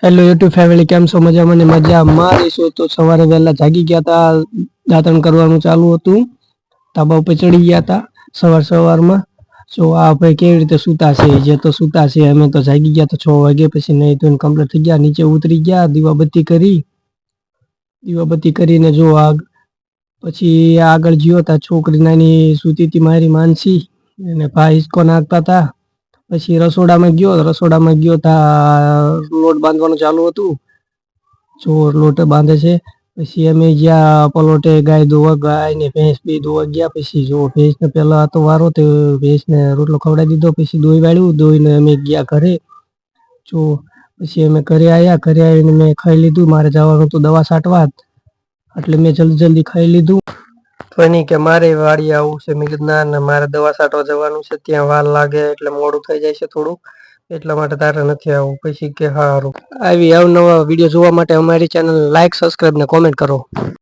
Hello YouTube family, કેમ છો? મજામાં ને મજામાં રહીશું. તો સવારે વહેલા જાગી ગયા હતા, દાંતણ કરવાનું ચાલુ હતું, ધાબા ઉપર ચડી ગયા હતા સવારમાં. તો આ ભાઈ કેવી રીતે સૂતા છે, જે તો સૂતા છે. અમે તો જાગી ગયા તો 6 વાગે, પછી નહીં તો કમ્પ્લીટ થઈ ગયા, નીચે ઉતરી ગયા, દીવાબત્તી કરીને જો પછી આગળ ગયો તા, છોકરી નાની સૂતી હતી મારી માનસી, અને ભાઈ હિસકો નાખતા હતા. પછી રસોડામાં ગયો તા, લોટ બાંધવાનું ચાલુ હતું. ચોર લોટ બાંધે છે. પછી અમે ગયા પલોટે, ગાય ને ભેંસ બે દોવા ગયા. પછી જો ભેંસ ને પેલા હતો વારો, તો ભેંસ ને રોટલો ખવડાવી દીધો. પછી દોઈ વાળ્યું, દોઈને અમે ગયા ઘરે. જો પછી અમે ઘરે આવીને મેં ખાઈ લીધું. મારે જવાનું હતું દવા છાંટવા, એટલે મેં જલ્દી ખાઈ લીધું. તો એની કે મારે વાડી આવું છે. મેં કીધું ના, મારે દવા છાંટવા જવાનું છે, ત્યાં વાર લાગે એટલે મોડું થઈ જાય છે થોડું, એટલા માટે તારે નથી આવું. પછી કે સારું. આવી અવનવા વિડીયો જોવા માટે અમારી ચેનલ લાઈક, સબસ્ક્રાઈબ ને કોમેન્ટ કરો.